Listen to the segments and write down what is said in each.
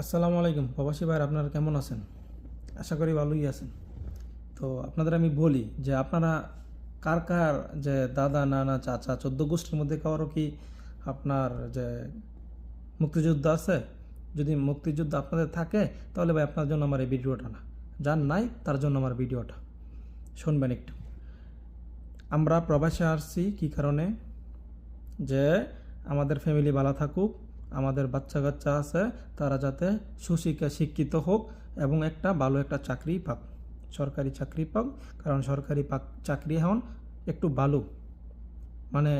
আসসালামু আলাইকুম প্রবাসী ভাইয়ের, আপনারা কেমন আছেন? আশা করি ভালোই আছেন। তো আপনাদের আমি বলি যে আপনারা কার কার যে দাদা নানা চাচা 14 গোষ্ঠীর মধ্যে কারো কি আপনার যে মুক্তিযুদ্ধ আছে? যদি মুক্তিযুদ্ধ আপনাদের থাকে তাহলে ভাই আপনার জন্য আমার এই ভিডিওটা না, যার নাই তার জন্য আমার ভিডিওটা শুনবেন একটু। আমরা প্রবাসে আসছি কী কারণে? যে আমাদের ফ্যামিলি ভালো থাকুক, আমাদের বাচ্চা কাচ্চা আছে তারা যাতে সুশিক্ষা শিক্ষিত হোক এবং ভালো একটা চাকরি পাক, সরকারি চাকরি পাক। কারণ সরকারি চাকরি এখন একটু ভালো, মানে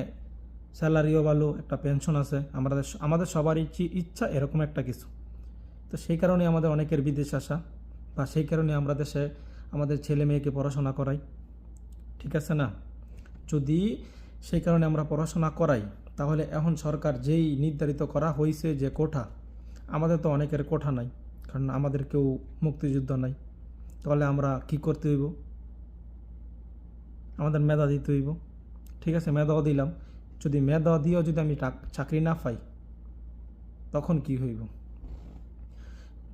স্যালারিও ভালো, একটা পেনশন আছে। আমাদের সবারই ইচ্ছা এরকম একটা কিছু। তো সেই কারণে আমাদের অনেকের বিদেশ আসা, বা সেই কারণে আমরা দেশে আমাদের ছেলে মেয়েকে পড়াশোনা করাই, ঠিক আছে না? যদি সেই কারণে আমরা পড়াশোনা করাই, তাহলে এখন সরকার যেই নির্ধারিত করা হয়েছে যে কোঠা, আমাদের তো অনেকের কোঠা নাই, কারণ আমাদের কেউ মুক্তিযুদ্ধ নাই। তাহলে আমরা কি করতে হইব? আমাদের মেধা দিতে হইব। ঠিক আছে, মেধাও দিলাম, যদি মেধা দিয়েও যদি আমি চাকরি না পাই, তখন কি হইব?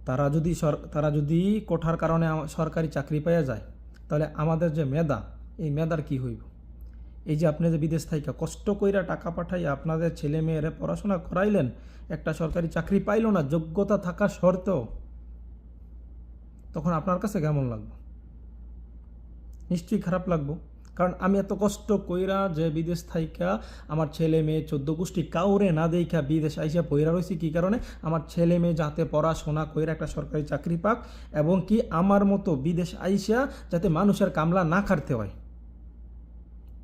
তারা যদি কোঠার কারণে সরকারি চাকরি পাওয়া যায়, তাহলে আমাদের যে মেধা, এই মেধার কি হইব? এই যে আপনি যে বিদেশ থেকে কষ্ট কইরা টাকা পাঠাইয়া আপনাদের ছেলে মেয়েরা পড়াশোনা করাইলেন, একটা সরকারি চাকরি পাইল না যোগ্যতা থাকা সত্ত্বেও, তখন আপনার কাছে কেমন লাগবে? নিশ্চয়ই খারাপ লাগবে। কারণ আমি এত কষ্ট কইরা যে বিদেশ থাইকা আমার ছেলে মেয়ে 14 গোষ্ঠী কাউরে না দেখা বিদেশ আইসা পইরা রয়েছি, কী কারণে? আমার ছেলে মেয়ে যাতে পড়াশোনা কইরা একটা সরকারি চাকরি পাক, এবং কি আমার মতো বিদেশ আইসা যাতে মানুষের কামলা না খাটতে হয়।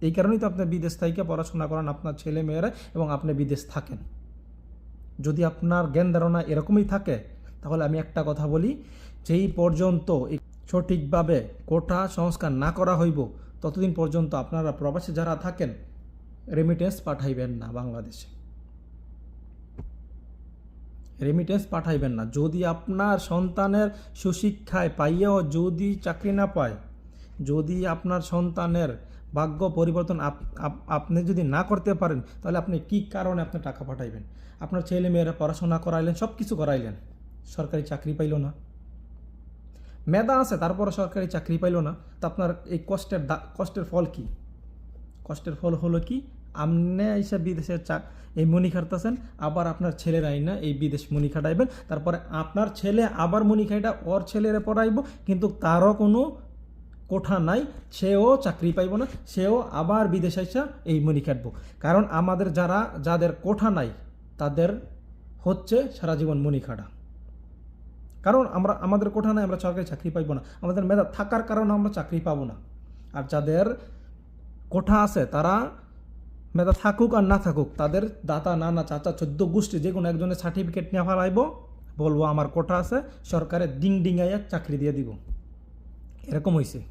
এই কারণেই তো আপনি বিদেশ থেকে পড়াশোনা করান আপনার ছেলে মেয়েরা, এবং আপনি বিদেশ থাকেন। যদি আপনার জ্ঞান ধারণা এরকমই থাকে, তাহলে আমি একটা কথা বলি, যেই পর্যন্ত সঠিকভাবে কোটা সংস্কার না করা হইব, ততদিন পর্যন্ত আপনারা প্রবাসী যারা থাকেন রেমিটেন্স পাঠাইবেন না বাংলাদেশে। রেমিটেন্স পাঠাইবেন না। যদি আপনার সন্তানের সুশিক্ষায় পাইয়াও যদি চাকরি না পায়, যদি আপনার সন্তানের ভাগ্য পরিবর্তন আপনি যদি না করতে পারেন, তাহলে আপনি কি কারণে আপনি টাকা পাঠাইবেন? আপনার ছেলে মেয়েরা পড়াশোনা করাইলেন, সব কিছু করাইলেন, সরকারি চাকরি পাইল না। মেধা আছে তারপরে সরকারি চাকরি পাইল না, তো আপনার এই কষ্টের ফল কি? কষ্টের ফল হলো কি? আপনি এসে বিদেশে এই মনি খাটাতেছেন, আবার আপনার ছেলেরাই না এই বিদেশ মনি খাটাইবেন, তারপরে আপনার ছেলে আবার মনি খাইটা ওর ছেলেরা পড়াইব, কিন্তু তারও কোনো কোঠা নাই, সেও চাকরি পাইব না, সেও আবার বিদেশে এসে এই মনি খাটবো। কারণ যাদের কোঠা নাই, তাদের হচ্ছে সারা জীবন মনি খাটা। কারণ আমাদের কোঠা নাই, আমরা সরকারি চাকরি পাইব না। আমাদের মেধা থাকার কারণে আমরা চাকরি পাবো না। আর যাদের কোঠা আছে, তারা মেধা থাকুক আর না থাকুক, তাদের দাদা নানা চাচা 14 গোষ্ঠী যে কোনো একজনের সার্টিফিকেট নিয়ে ফেলাইব, বলবো আমার কোঠা আছে, সরকারের ডিঙাইয়া চাকরি দিয়ে দিব। এরকম হয়েছে।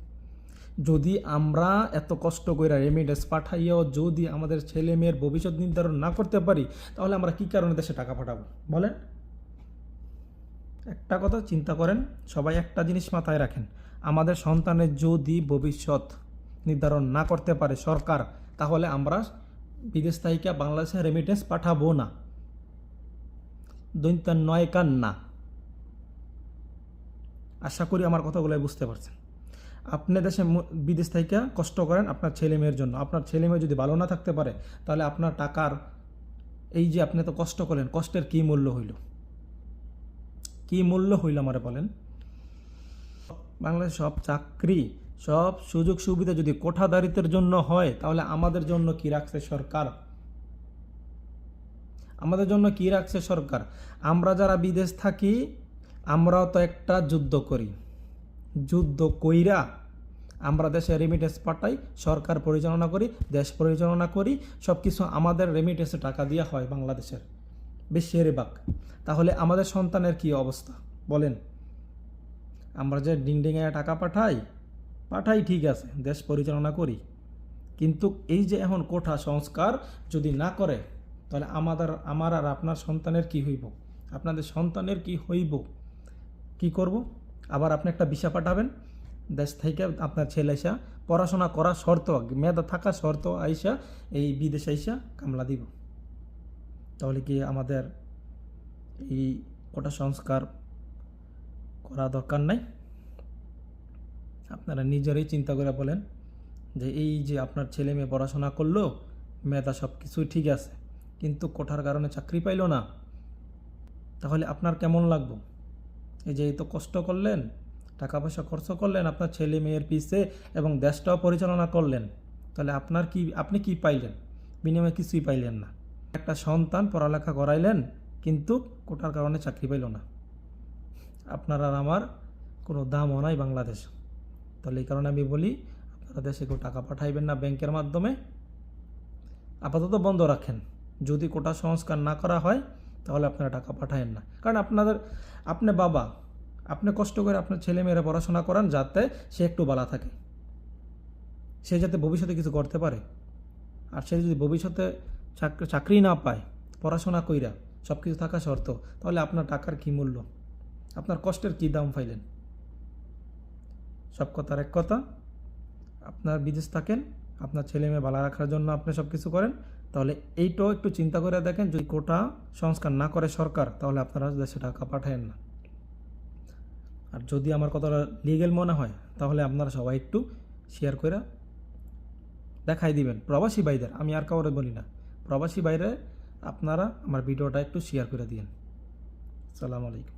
যদি আমরা এত কষ্ট করে রেমিটেন্স পাঠাইয়াও যদি আমাদের ছেলে মেয়ের ভবিষ্যৎ নির্ধারণ না করতে পারি, তাহলে আমরা কি কারণে দেশে টাকা পাঠাবো বলেন? একটা কথা চিন্তা করেন, সবাই একটা জিনিস মাথায় রাখেন, আমাদের সন্তানের যদি ভবিষ্যৎ নির্ধারণ না করতে পারে সরকার, তাহলে আমরা বিদেশ থেকে বাংলাদেশে রেমিটেন্স পাঠাবো না। দৈন্তা নয় কান না। আশা করি আমার কথাগুলো বুঝতে পারছেন। আপনি বিদেশ থেকে কষ্ট করেন আপনার ছেলে মেয়ের জন্য, আপনার ছেলে মেয়ে যদি ভালো না থাকতে পারে, তাহলে আপনার টাকার এই যে আপনি তো কষ্ট করেন, কষ্টের কি মূল্য হইল? কি মূল্য হইল আমারে বলেন? বাংলাদেশ সব চাকরি, সব সুযোগ সুবিধা যদি কোঠাদারিত্বের জন্য হয়, তাহলে আমাদের জন্য কি রাখছে সরকার? আমাদের জন্য কি রাখছে সরকার? আমরা যারা বিদেশ থাকি, আমরাও তো একটা যুদ্ধ করি, যুদ্ধ কইরা আমরা দেশে রেমিটেন্স পাঠাই, সরকার পরিচালনা করি, দেশ পরিচালনা করি, সব কিছু আমাদের রেমিটেন্সে টাকা দেওয়া হয় বাংলাদেশের বেশির ভাগ। তাহলে আমাদের সন্তানের কি অবস্থা বলেন? আমরা যে ডিংডিঙায় টাকা পাঠাই ঠিক আছে, দেশ পরিচালনা করি, কিন্তু এই যে এখন কোঠা সংস্কার যদি না করে, তাহলে আমার আর আপনার সন্তানের কি হইব? আপনাদের সন্তানের কি হইব? কি করব? আবার আপনি একটা ভিসা পাঠাবেন দেশ থেকে, আপনার ছেলে আইসা পড়াশোনা করা শর্ত, মেধা থাকা শর্ত আইসা এই বিদেশে আইসা কামলা দিব। তাহলে কি আমাদের এই কোটা সংস্কার করা দরকার নাই। আপনারা নিজেরাই চিন্তা করে বলেন যে এই যে আপনার ছেলে মেয়ে পড়াশোনা করলো, মেধা সব কিছুই ঠিক আছে, কিন্তু কোটার কারণে চাকরি পাইলো না, তাহলে আপনার কেমন লাগবে? এই যে এই তো কষ্ট করলেন, টাকা পয়সা খরচ করলেন আপনার ছেলে মেয়ের পিছে এবং দেশটাও পরিচালনা করলেন, তাহলে আপনি কি পাইলেন? বিনিময়ে কিছুই পাইলেন না। একটা সন্তান পড়ালেখা করাইলেন কিন্তু কোটার কারণে চাকরি পাইল না। আপনার আর আমার কোনো দামও নাই বাংলাদেশ। তাহলে এই কারণে আমি বলি, আপনারা দেশে কেউ টাকা পাঠাইবেন না ব্যাংকের মাধ্যমে, আপাতত বন্ধ রাখেন। যদি কোটা সংস্কার না করা হয় তাহলে আপনারা টাকা পাঠায়েন না। কারণ আপনি বাবা, আপনি কষ্ট করে আপনার ছেলে মেয়েরা পড়াশোনা করান যাতে সে একটু ভালো থাকে, সে যাতে ভবিষ্যতে কিছু করতে পারে। আর সে যদি ভবিষ্যতে চাকরি না পায়, পড়াশোনা কইরা সব কিছু থাকা শর্ত, তাহলে আপনার টাকার কী মূল্য, আপনার কষ্টের কী দাম পাইলেন? সব কথার এক কথা, আপনার বিদেশ থাকেন, আপনার ছেলে মেয়ে ভালো রাখার জন্য আপনি সব কিছু করেন, তাহলে এইটাও একটু চিন্তা করে দেখেন। যদি কোটা সংস্কার না করে সরকার, তাহলে আপনারা দেশে টাকা পাঠায়েন না। আর যদি আমার কথাটা লিগেল মনে হয়, তাহলে আপনারা সবাই একটু শেয়ার করে দেখাই দিবেন প্রবাসী ভাইদের, আমি আর কাউরে বলি না, প্রবাসী ভাইরে আপনারা আমার ভিডিওটা একটু শেয়ার করে দিন। আসসালামু আলাইকুম।